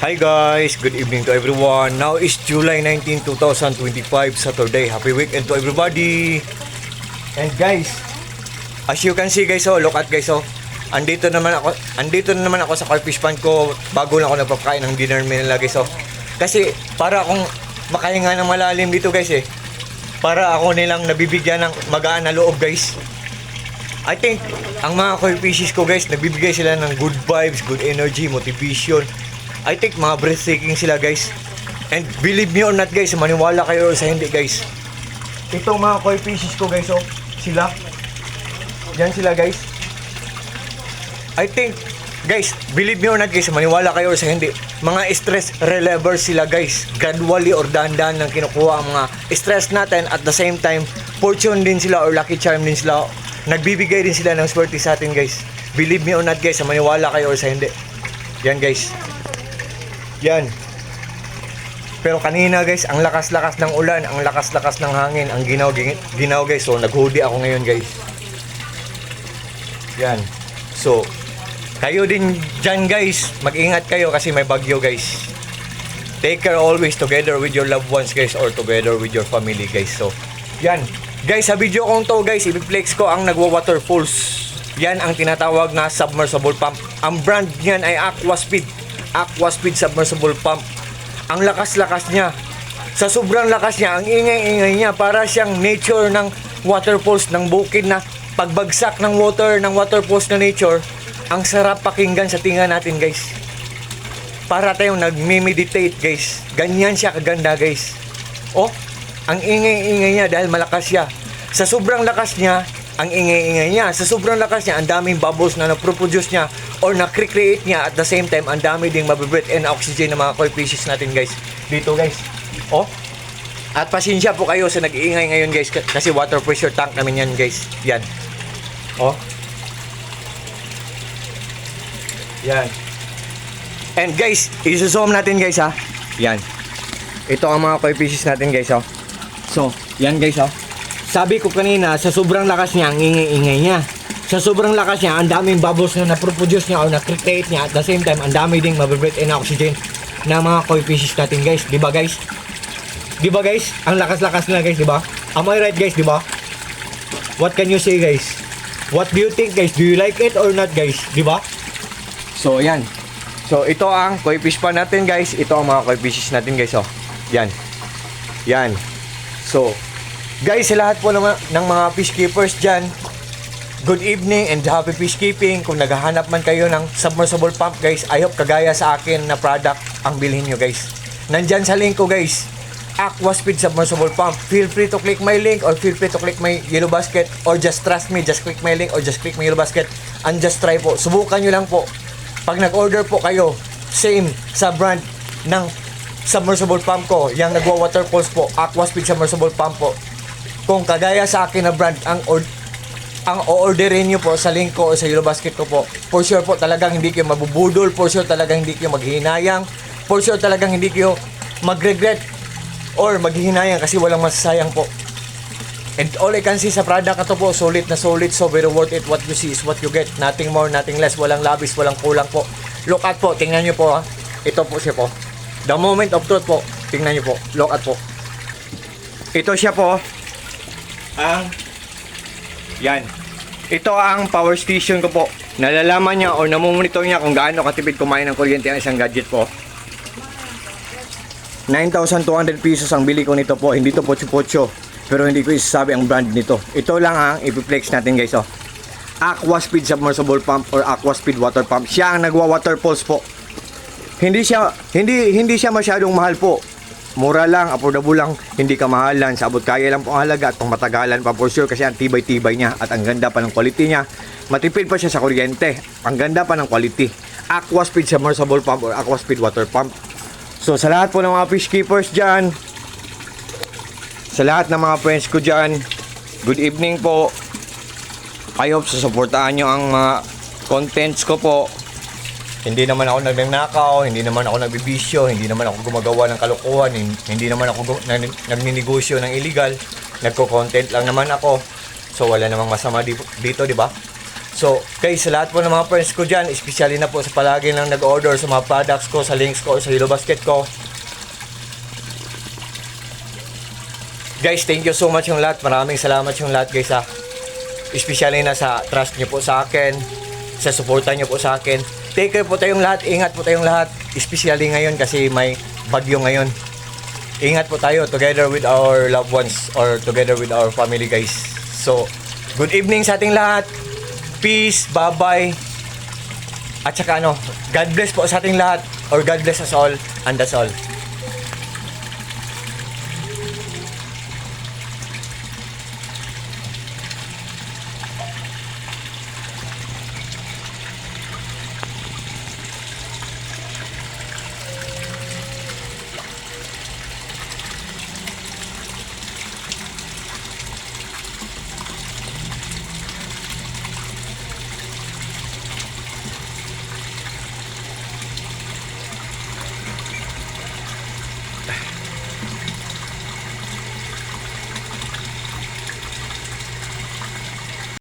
Hi guys, good evening to everyone. Now is July 19, 2025, Saturday. Happy weekend to everybody. And guys, as you can see guys, look at guys, Andito na naman ako sa carfish pan ko. Bago lang ako nagpapakain ng dinner meal nila guys, Kasi para akong makahinga ng malalim dito guys Para ako nilang nabibigyan ng magaan na loob guys. I think ang mga koi fishes ko guys, nagbibigay sila ng good vibes, good energy, motivation. I think mga breathtaking sila guys. And believe me or not guys, maniwala kayo sa hindi guys. Itong mga koi fishes ko guys, sila. Yan sila guys. I think guys, believe me or not guys, maniwala kayo sa hindi. Mga stress relievers sila guys. Gradually or dahan-dahan lang kinukuha ang mga stress natin. At the same time, fortune din sila or lucky charm din sila. Nagbibigay din sila ng swerte sa atin guys. Believe me or not guys, maniwala kayo or sa hindi. Yan guys. Yan. Pero kanina guys, ang lakas-lakas ng ulan, ang lakas-lakas ng hangin, ang ginaw guys. So nag-hoodie ako ngayon guys. Yan. So kayo din dyan guys, mag-ingat kayo kasi may bagyo guys. Take care always together with your loved ones guys, or together with your family guys. So yan. Guys, sa video kong to guys, i-flex ko ang nagwa-waterfalls. Yan ang tinatawag na submersible pump. Ang brand niyan ay Aquaspeed submersible pump. Ang lakas-lakas niya. Sa sobrang lakas niya, ang ingay-ingay niya, para siyang nature ng waterfalls, ng bukid na pagbagsak ng waterfalls na nature. Ang sarap pakinggan sa tinga natin guys. Para tayong nagme-meditate guys. Ganyan siya kaganda guys. Ang ingay-ingay niya dahil malakas siya. Sa sobrang lakas niya, ang ingay-ingay niya. Sa sobrang lakas niya, ang daming bubbles na na-produce niya or na-create niya. At the same time, ang dami ding mabibreathe in oxygen ng mga koi fishes natin guys. Dito guys. At pasensya po kayo sa nag-iingay ngayon guys. Kasi water pressure tank namin yan guys. Yan. Yan. And guys, i-zoom natin guys ha. Yan. Ito ang mga koi fishes natin guys So, yan guys Sabi ko kanina, sa sobrang lakas niya, ang ingay-ingay niya. Sa sobrang lakas niya, ang daming bubbles na na-produce niya o na-create niya. At the same time, ang dami ding mabibreathe in oxygen na mga koi fishes natin guys. Diba guys? Diba guys? Ang lakas-lakas nila guys, diba? Am I right guys, diba? What can you say guys? What do you think guys? Do you like it or not guys? Diba? So, yan. So, ito ang koi fish pa natin guys. Ito ang mga koi fishes natin guys. Yan. Yan. So, guys, sa lahat po ng mga fish keepers dyan, good evening and happy fish keeping. Kung naghahanap man kayo ng submersible pump guys, I hope kagaya sa akin na product ang bilhin nyo guys. Nandyan sa link ko guys, Aquaspeed submersible pump. Feel free to click my link or feel free to click my yellow basket, or just trust me, just click my link or just click my yellow basket and just try po. Subukan nyo lang po. Pag nag-order po kayo, same sa brand ng submersible pump ko, yung nagwa-waterfalls po, Aquaspeed submersible pump po. Kung kagaya sa akin na brand, ang o-orderin nyo po sa link ko o sa yellow basket ko po, for sure po talagang hindi kayo mabubudol, for sure talagang hindi kayo maghihinayang, for sure talagang hindi kayo magregret or maghihinayang kasi walang masasayang po. And all I can see sa product na to po, solid na solid, so very worth it. What you see is what you get. Nothing more, nothing less. Walang labis, walang kulang po. Look at po, tingnan nyo po Ito po siya po. The moment of truth po. Tingnan nyo po. Look at po. Ito siya po. Yan. Ito ang power station ko po. Nalalaman niya o namumonitor niya kung gaano katipid kumain ng kuryente ang isang gadget po. 9,200 pesos ang bili ko nito po. Hindi to pocho-pocho. Pero hindi ko isasabi ang brand nito. Ito lang ang ipiplex natin guys Aquaspeed submersible pump or Aquaspeed water pump. Siya ang nagwa-waterfalls po. Hindi siya masyadong mahal po. Mura lang, affordable lang, hindi kamahalan, sa abot kaya lang po ang halaga at pang matagalan pa for sure kasi ang tibay-tibay niya at ang ganda pa ng quality niya. Matipid pa siya sa kuryente. Ang ganda pa ng quality. Aquaspeed submersible pump or Aquaspeed water pump. So sa lahat po ng mga fish keepers dyan, sa lahat ng mga friends ko dyan, good evening po. I hope susuportahan nyo ang mga contents ko po. Hindi naman ako nagnanakaw, hindi naman ako nagbibisyo, hindi naman ako gumagawa ng kalokohan, hindi naman ako nagninegosyo ng illegal. Nagko-content lang naman ako. So wala namang masama dito, di ba? So, guys, sa lahat po ng mga friends ko dyan, especially na po sa palagi lang nag-order sa mga products ko, sa links ko, sa Hello Basket ko. Guys, thank you so much yung lahat. Maraming salamat yung lahat, guys, ha. Especially na sa trust nyo po sa akin, sa suporta nyo po sa akin. Take care po tayong lahat, ingat po tayong lahat. Especially ngayon kasi may bagyo ngayon. Ingat po tayo together with our loved ones or together with our family, guys. So, good evening sa ating lahat. Peace, bye-bye. At saka God bless po sa ating lahat or God bless us all and that's all.